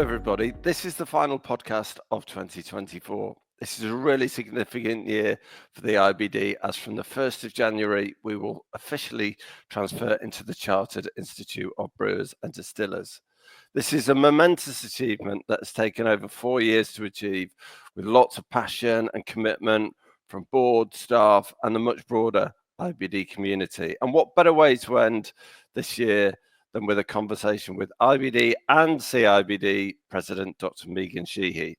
Hello, everybody. This is the final podcast of 2024. This is a really significant year for the IBD, as from the 1st of January, we will officially transfer into the Chartered Institute of Brewers and Distillers. This is a momentous achievement that has taken over 4 years to achieve, with lots of passion and commitment from board, staff, and the much broader IBD community. And what better way to end this year than with a conversation with IBD and CIBD President Dr. Megan Sheehy.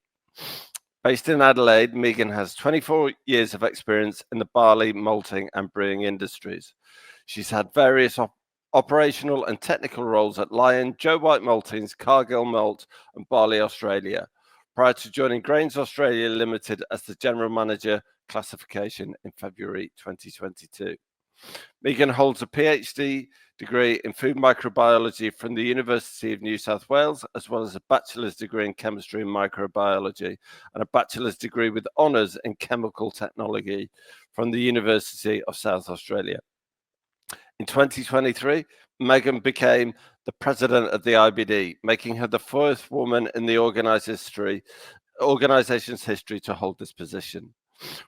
Based in Adelaide, Megan has 24 years of experience in the barley, malting and brewing industries. She's had various operational and technical roles at Lion, Joe White Maltings, Cargill Malt and Barley Australia, prior to joining Grains Australia Limited as the General Manager Classification in February 2022. Megan holds a PhD degree in food microbiology from the University of New South Wales, as well as a bachelor's degree in chemistry and microbiology, and a bachelor's degree with honours in chemical technology from the University of South Australia. In 2023, Megan became the president of the IBD, making her the first woman in the organization's history to hold this position.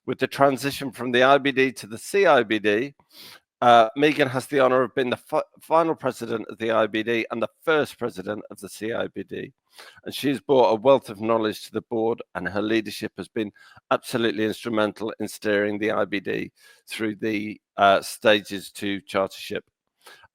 With the transition from the IBD to the CIBD, Megan has the honour of being the final president of the IBD and the first president of the CIBD. And she's brought a wealth of knowledge to the board, and her leadership has been absolutely instrumental in steering the IBD through the stages to chartership.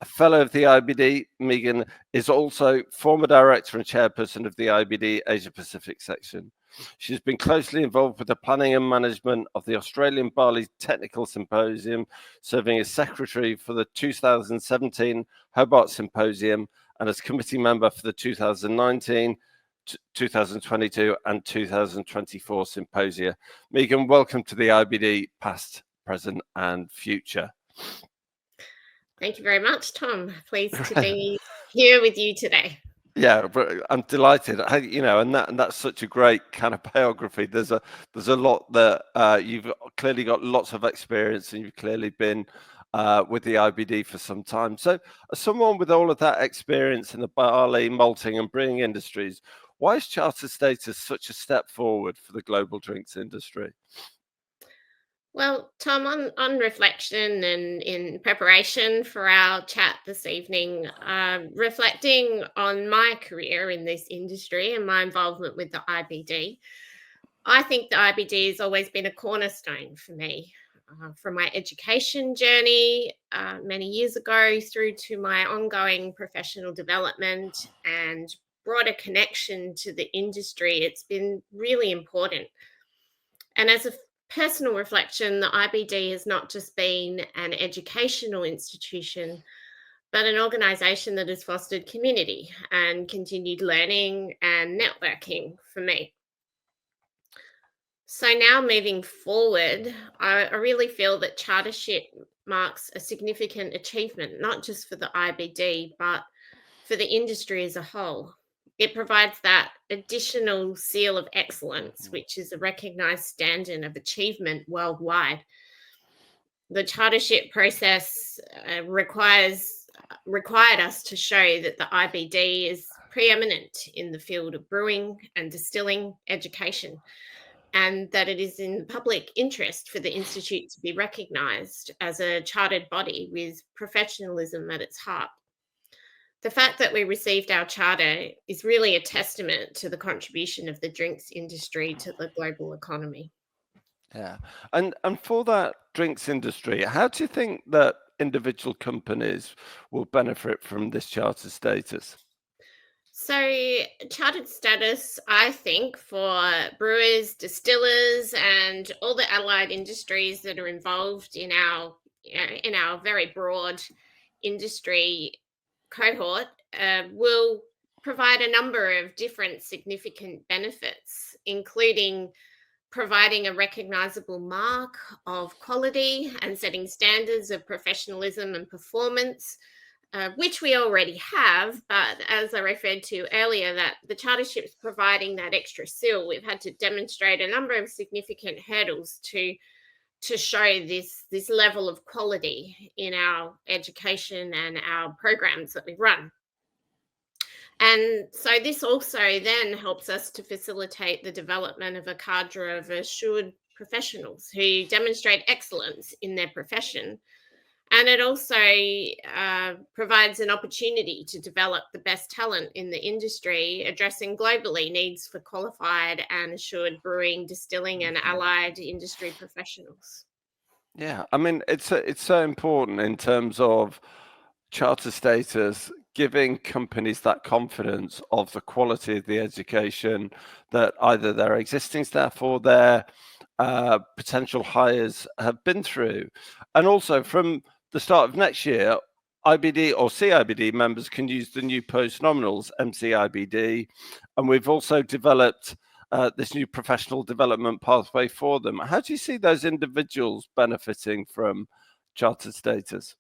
A fellow of the IBD, Megan is also former director and chairperson of the IBD Asia Pacific section. She's been closely involved with the planning and management of the Australian Barley Technical Symposium, serving as secretary for the 2017 Hobart Symposium and as committee member for the 2019, 2022 and 2024 symposia. Megan, welcome to the IBD, past, present and future. Thank you very much, Tom. Pleased to be here with you today. Yeah, I'm delighted. And that's such a great kind of biography. There's a lot that you've clearly got lots of experience, and you've clearly been with the IBD for some time. So, as someone with all of that experience in the barley, malting, and brewing industries, why is charter status such a step forward for the global drinks industry? Well, Tom, on reflection and in preparation for our chat this evening, reflecting on my career in this industry and my involvement with the IBD, I think the IBD has always been a cornerstone for me. From my education journey many years ago through to my ongoing professional development and broader connection to the industry, it's been really important. And as a personal reflection, the IBD has not just been an educational institution, but an organisation that has fostered community and continued learning and networking for me. So now moving forward, I really feel that chartership marks a significant achievement, not just for the IBD, but for the industry as a whole. It provides that additional seal of excellence, which is a recognised standard of achievement worldwide. The chartership process required us to show that the IBD is preeminent in the field of brewing and distilling education, and that it is in the public interest for the Institute to be recognised as a chartered body with professionalism at its heart. The fact that we received our charter is really a testament to the contribution of the drinks industry to the global economy. Yeah. And for that drinks industry, how do you think that individual companies will benefit from this charter status? So, chartered status, I think, for brewers, distillers, and all the allied industries that are involved in our very broad industry cohort, will provide a number of different significant benefits, including providing a recognizable mark of quality and setting standards of professionalism and performance, which we already have. But as I referred to earlier, that the chartership's providing that extra seal. We've had to demonstrate a number of significant hurdles to show this level of quality in our education and our programs that we run. And so this also then helps us to facilitate the development of a cadre of assured professionals who demonstrate excellence in their profession. And it also provides an opportunity to develop the best talent in the industry, addressing globally needs for qualified and assured brewing, distilling, and allied industry professionals. Yeah, I mean, it's so important in terms of charter status, giving companies that confidence of the quality of the education that either their existing staff or their potential hires have been through. And also from the start of next year, IBD or CIBD members can use the new post-nominals MCIBD. And we've also developed this new professional development pathway for them. How do you see those individuals benefiting from chartered status?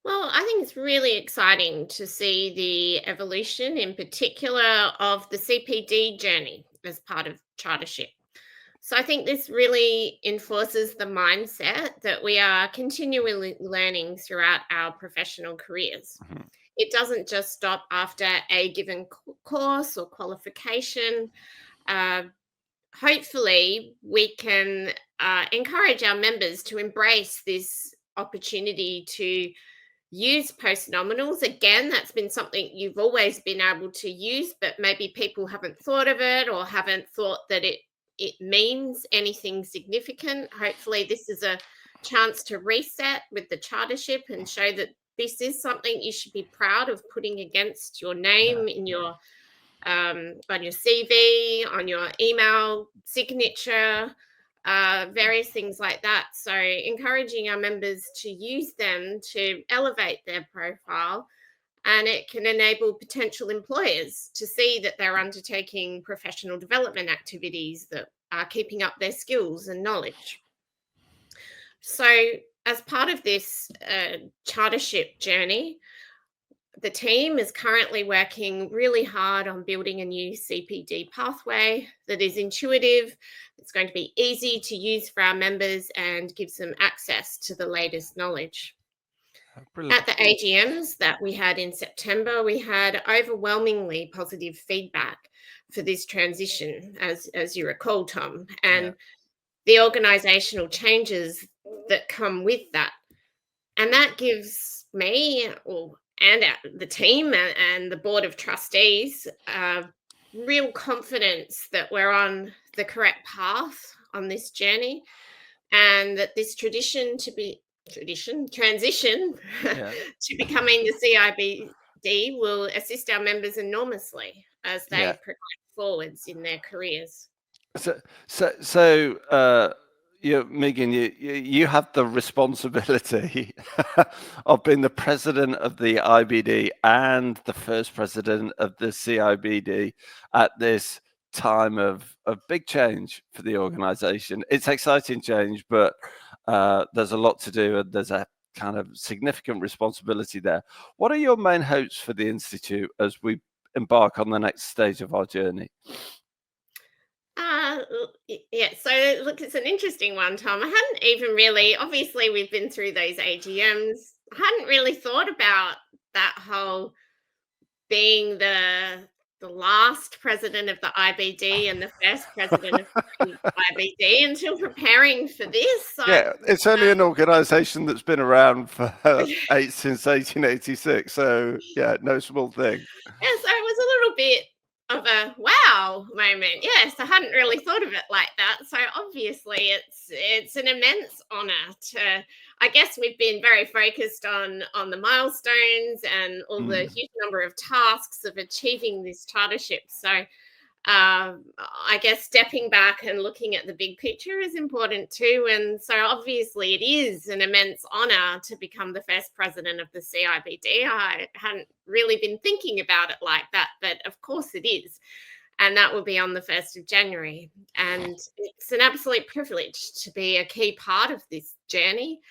Well, I think it's really exciting to see the evolution, in particular, of the CPD journey as part of chartership. So I think this really enforces the mindset that we are continually learning throughout our professional careers. Mhm. It doesn't just stop after a given course or qualification. Uh, Hopefully, we can encourage our members to embrace this opportunity to use post nominals. Again, that's been something you've always been able to use, but maybe people haven't thought of it or haven't thought that it means anything significant. Hopefully, this is a chance to reset with the chartership and show that this is something you should be proud of putting against your Yeah. name in your on your CV, on your email signature, various things like that. So, encouraging our members to use them to elevate their profile, and it can enable potential employers to see that they're undertaking professional development activities that are keeping up their skills and knowledge. So, as part of this chartership journey, the team is currently working really hard on building a new CPD pathway that is intuitive, it's going to be easy to use for our members, and gives them access to the latest knowledge. Brilliant. At the AGMs that we had in September, we had overwhelmingly positive feedback for this transition, as you recall, Tom, Yeah. and the organisational changes that come with that. And that gives me and the team and the board of trustees real confidence that we're on the correct path on this journey, and that this transition Yeah. to becoming the CIBD will assist our members enormously as Yeah. they progress forwards in their careers. So, Megan, you have the responsibility of being the president of the IBD and the first president of the CIBD at this time of big change for the organization. It's exciting change, but there's a lot to do, and there's a kind of significant responsibility there. What are your main hopes for the Institute as we embark on the next stage of our journey? Yeah, so look, it's an interesting one, Tom. I hadn't even really, obviously, we've been through those AGMs. I hadn't really thought about that whole being the last president of the IBD and the first president of the IBD until preparing for this. So, Yeah, it's only an organization that's been around for since 1886. So, yeah, no small thing. yeah, so it was a little bit of a wow moment. Yes, I hadn't really thought of it like that. So obviously it's an immense honor to, I guess we've been very focused on the milestones and all the Mm. huge number of tasks of achieving this chartership. So I guess stepping back and looking at the big picture is important too. And so obviously it is an immense honor to become the first president of the CIBD. I hadn't really been thinking about it like that, but of course it is. And that will be on the 1st of January. And it's an absolute privilege to be a key part of this journey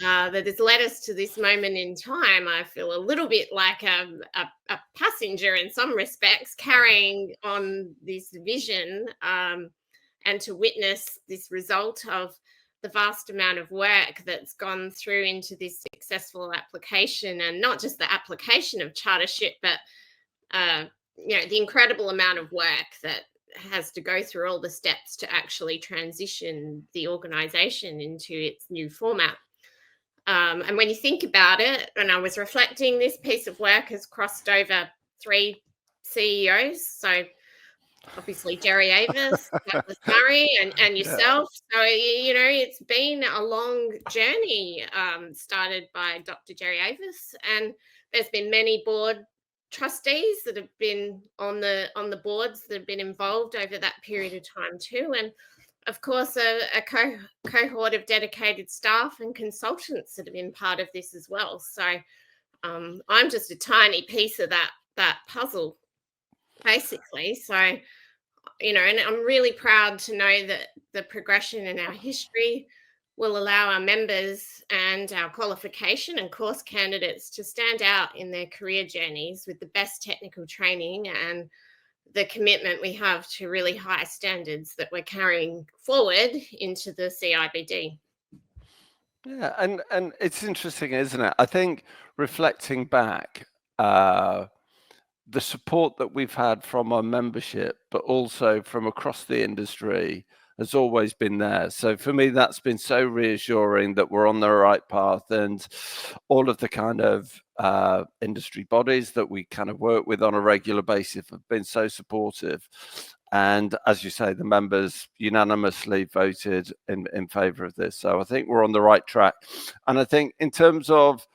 that has led us to this moment in time. I feel a little bit like a passenger in some respects, carrying on this vision, and to witness this result of the vast amount of work that's gone through into this successful application, and not just the application of chartership, but the incredible amount of work that has to go through all the steps to actually transition the organization into its new format. And when you think about it, and I was reflecting, this piece of work has crossed over 3 CEOs. So obviously Jerry Avis, Douglas Murray, and yourself. So, it's been a long journey, started by Dr. Jerry Avis, and there's been many board trustees that have been on the boards that have been involved over that period of time too, and of course a cohort of dedicated staff and consultants that have been part of this as well. So I'm just a tiny piece of that puzzle, basically. So, and I'm really proud to know that the progression in our history will allow our members and our qualification and course candidates to stand out in their career journeys with the best technical training and the commitment we have to really high standards that we're carrying forward into the CIBD. Yeah, and it's interesting, isn't it? I think reflecting back, the support that we've had from our membership, but also from across the industry, has always been there. So for me, that's been so reassuring that we're on the right path, and all of the kind of industry bodies that we kind of work with on a regular basis have been so supportive. And as you say, the members unanimously voted in favor of this. So I think we're on the right track. And I think in terms of,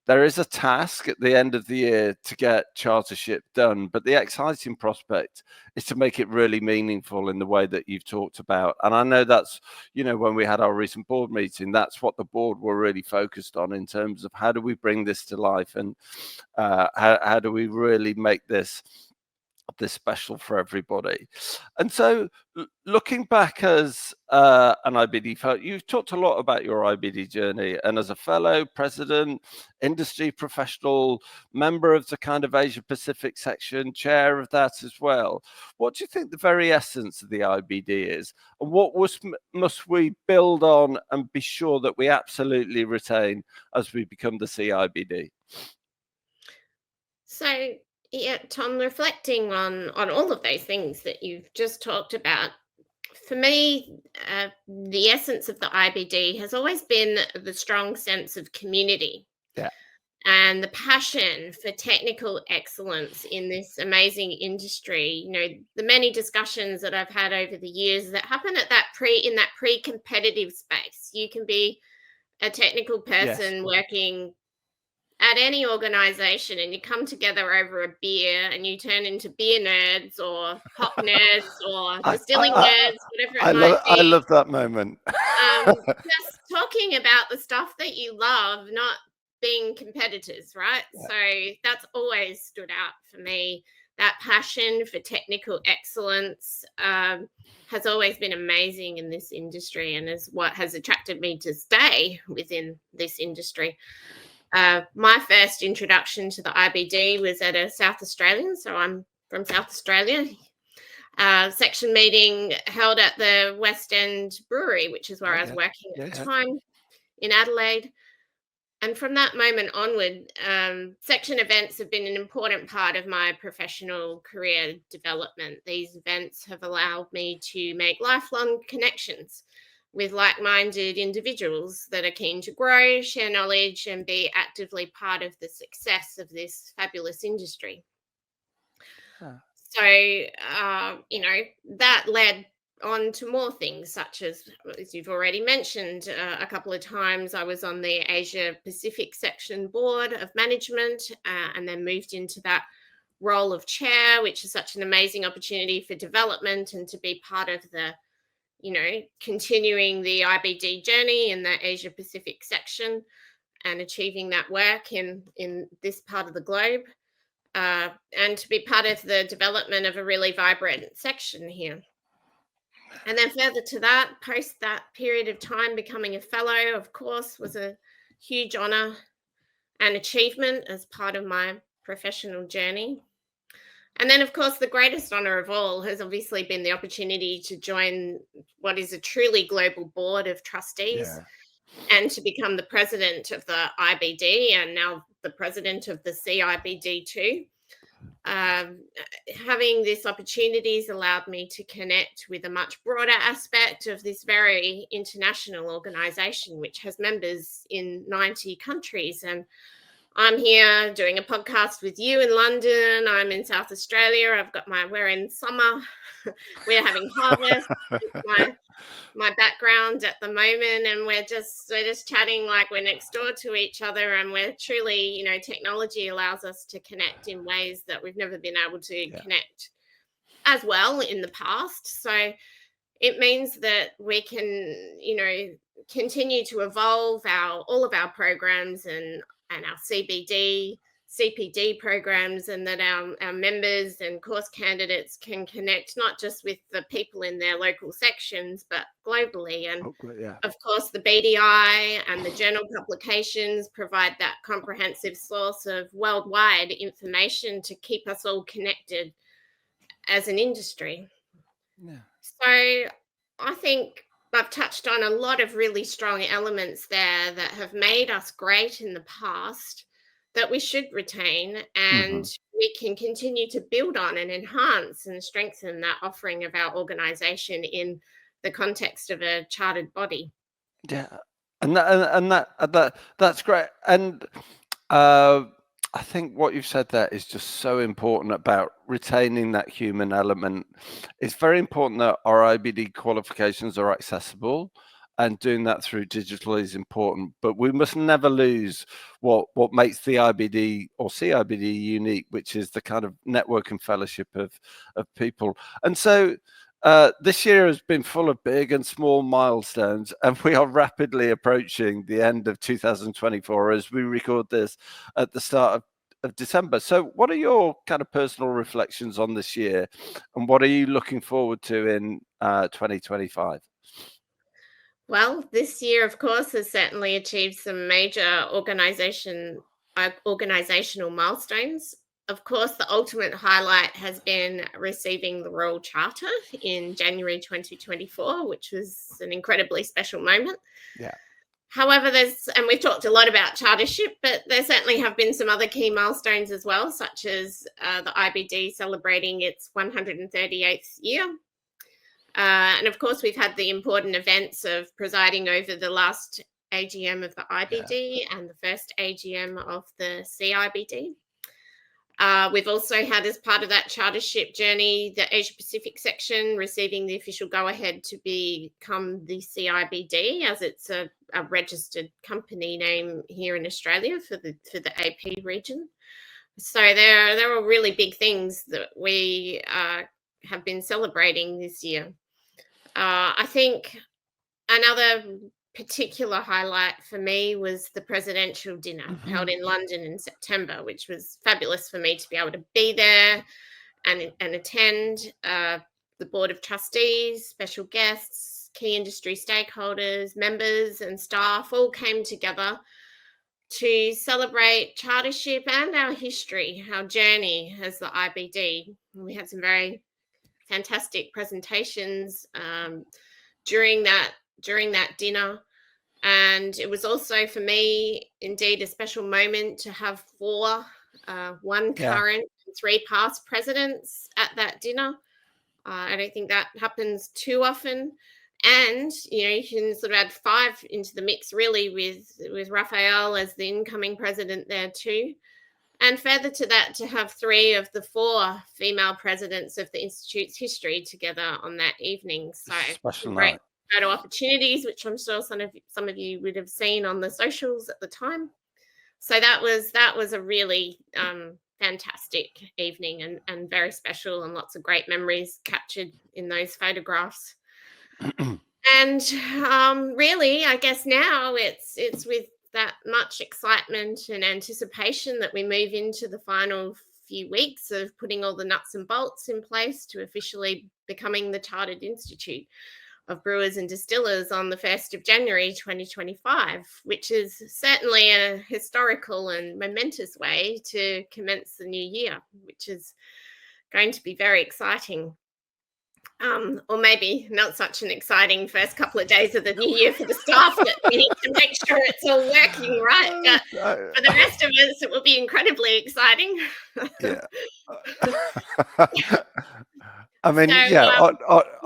there is a task at the end of the year to get chartership done, but the exciting prospect is to make it really meaningful in the way that you've talked about. And I know that's, when we had our recent board meeting, that's what the board were really focused on in terms of how do we bring this to life, and how do we really make this special for everybody. And so looking back as an IBD fellow, you've talked a lot about your IBD journey, and as a fellow, president, industry professional, member of the kind of Asia Pacific section, chair of that as well. What do you think the very essence of the IBD is, and what must we build on and be sure that we absolutely retain as we become the CIBD? So, yeah, Tom, reflecting on all of those things that you've just talked about, for me, the essence of the IBD has always been the strong sense of community. Yeah. And the passion for technical excellence in this amazing industry. The many discussions that I've had over the years that happen at in that pre-competitive space. You can be a technical person working at any organization, and you come together over a beer and you turn into beer nerds or hop nerds or distilling nerds, whatever it might be. I love that moment. Just talking about the stuff that you love, not being competitors, right? Yeah. So that's always stood out for me. That passion for technical excellence has always been amazing in this industry, and is what has attracted me to stay within this industry. My first introduction to the IBD was at a South Australian, so I'm from South Australia, section meeting held at the West End Brewery, which is where I was working at the time in Adelaide. And from that moment onward, section events have been an important part of my professional career development. These events have allowed me to make lifelong connections with like-minded individuals that are keen to grow, share knowledge, and be actively part of the success of this fabulous industry. So, that led on to more things, such as you've already mentioned a couple of times, I was on the Asia Pacific section board of management, and then moved into that role of chair, which is such an amazing opportunity for development and to be part of the continuing the IBD journey in the Asia Pacific section and achieving that work in this part of the globe, and to be part of the development of a really vibrant section here. And then further to that, post that period of time, becoming a fellow, of course, was a huge honor and achievement as part of my professional journey. And then, of course, the greatest honor of all has obviously been the opportunity to join what is a truly global board of trustees and to become the president of the IBD and now the president of the CIBD too. having this opportunity has allowed me to connect with a much broader aspect of this very international organisation, which has members in 90 countries. And I'm here doing a podcast with you in London. I'm in South Australia. We're in summer. We're having harvest. It's my background at the moment, and we're just chatting like we're next door to each other, and we're truly, technology allows us to connect in ways that we've never been able to connect as well in the past. So it means that we can, continue to evolve all of our programs and our CPD programs, and that our members and course candidates can connect not just with the people in their local sections, but globally. And of course, the BDI and the journal publications provide that comprehensive source of worldwide information to keep us all connected as an industry. Yeah. So I think I've touched on a lot of really strong elements there that have made us great in the past, that we should retain, and we can continue to build on and enhance and strengthen that offering of our organisation in the context of a chartered body. Yeah, and that's great. And I think what you've said there is just so important about retaining that human element. It's very important that our IBD qualifications are accessible, and doing that through digital is important. But we must never lose what makes the IBD or CIBD unique, which is the kind of network and fellowship of people. And so this year has been full of big and small milestones, and we are rapidly approaching the end of 2024 as we record this at the start of December. So what are your kind of personal reflections on this year, and what are you looking forward to in 2025? Well, this year, of course, has certainly achieved some major organizational milestones. Of course, the ultimate highlight has been receiving the Royal Charter in January 2024, which was an incredibly special moment. Yeah. However, and we've talked a lot about chartership, but there certainly have been some other key milestones as well, such as the IBD celebrating its 138th year. And of course, we've had the important events of presiding over the last AGM of the IBD and the first AGM of the CIBD. We've also had, as part of that chartership journey, the Asia Pacific section receiving the official go-ahead to become the CIBD, as it's a registered company name here in Australia for the AP region. So there are really big things that we have been celebrating this year. I think another particular highlight for me was the presidential dinner held in London in September, which was fabulous for me to be able to be there and attend. The board of trustees, special guests, key industry stakeholders, members and staff all came together to celebrate chartership and our history, our journey as the IBD. We had some very fantastic presentations during that dinner, and it was also for me indeed a special moment to have one current and 3 past presidents at that dinner. I don't think that happens too often, and you can sort of add 5 into the mix really with Raphael as the incoming president there too. And further to that, to have 3 of the 4 female presidents of the Institute's history together on that evening. So Special great night. photo opportunities, which I'm sure some of you would have seen on the socials at the time. So that was a really fantastic evening and very special, and lots of great memories captured in those photographs. And really, I guess now it's with that much excitement and anticipation that we move into the final few weeks of putting all the nuts and bolts in place to officially becoming the Chartered Institute of Brewers and Distillers on the 1st of January 2025, which is certainly a historical and momentous way to commence the new year, which is going to be very exciting. Or maybe not such an exciting first couple of days of the new year for the staff that we need to make sure it's all working right. But for the rest of us, it will be incredibly exciting. Yeah. I mean, So, yeah, yeah.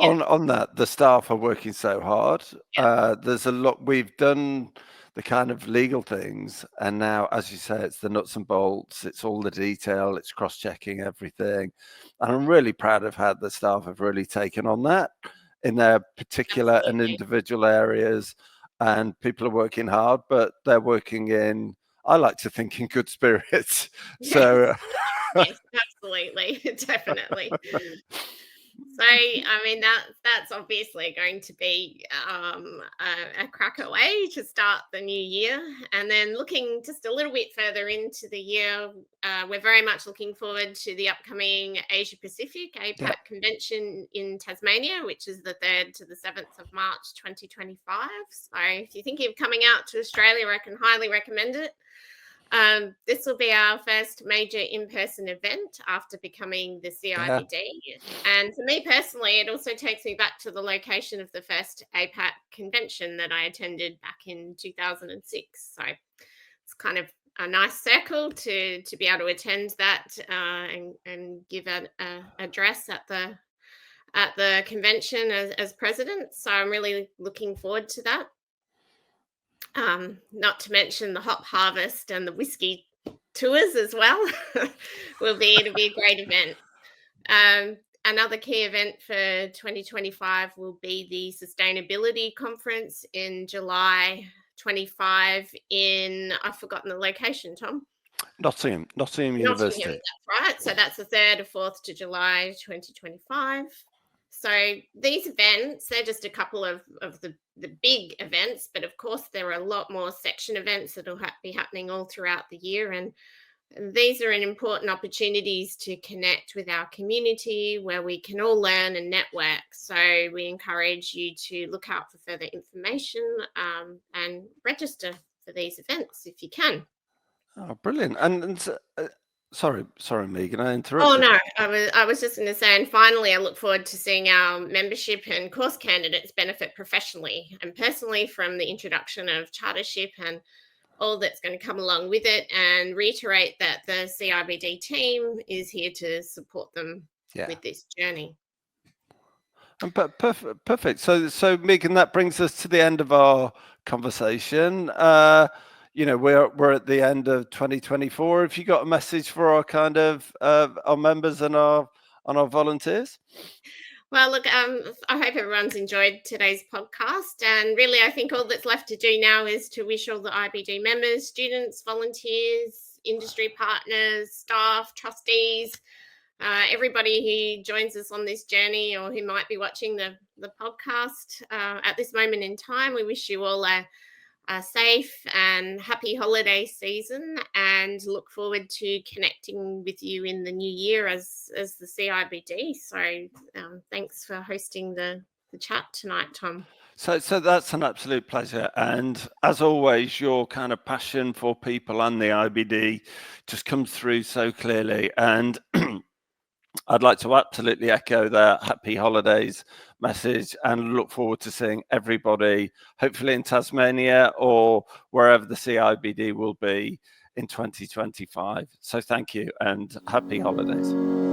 on that, the staff are working so hard. Yeah. There's a lot. We've done the kind of legal things, and now, as you say, it's the nuts and bolts. It's all the detail. It's cross-checking everything, and I'm really proud of how the staff have really taken on that in their particular and Absolutely. individual areas. And people are working hard, but they're working in, I like to think, in good spirits. Yes. So. Yes, absolutely. Definitely. So, I mean, that's obviously going to be a cracker way to start the new year. And then looking just a little bit further into the year, we're very much looking forward to the upcoming Asia Pacific Yeah. APAC convention in Tasmania, which is the 3rd to the 7th of March 2025. So, if you're thinking of coming out to Australia, I can highly recommend it. This will be our first major in-person event after becoming the CIBD. And for me personally, it also takes me back to the location of the first APAC convention that I attended back in 2006. So it's kind of a nice circle to be able to attend that and give an address at the convention as president. So I'm really looking forward to that. Not to mention the hop harvest and the whiskey tours as well. It'll be a great event. Another key event for 2025 will be the sustainability conference in July 25 in, I've forgotten the location, Tom. Nottingham Nottingham, University. that's right. So that's the 3rd or 4th to July 2025. So these events, they're just a couple of the big events, but of course there are a lot more section events that will be happening all throughout the year. And these are an important opportunities to connect with our community where we can all learn and network. So we encourage you to look out for further information and register for these events if you can. Oh, brilliant. Sorry, Megan, I Oh interrupted. no, I was just going to say, and finally, I look forward to seeing our membership and course candidates benefit professionally and personally from the introduction of chartership and all that's going to come along with it, and reiterate that the CIBD team is here to support them with this journey. Perfect. So Megan, that brings us to the end of our conversation. We're at the end of 2024. Have you got a message for our kind of our members and our volunteers? Well, look, I hope everyone's enjoyed today's podcast. And really, I think all that's left to do now is to wish all the IBD members, students, volunteers, industry partners, staff, trustees, everybody who joins us on this journey or who might be watching the podcast at this moment in time. We wish you all a safe and happy holiday season and look forward to connecting with you in the new year as the CIBD. So thanks for hosting the chat tonight, Tom. So that's an absolute pleasure. And as always, your kind of passion for people and the IBD just comes through so clearly. And I'd like to absolutely echo that happy holidays message and look forward to seeing everybody, hopefully in Tasmania or wherever the CIBD will be in 2025. So thank you and happy holidays.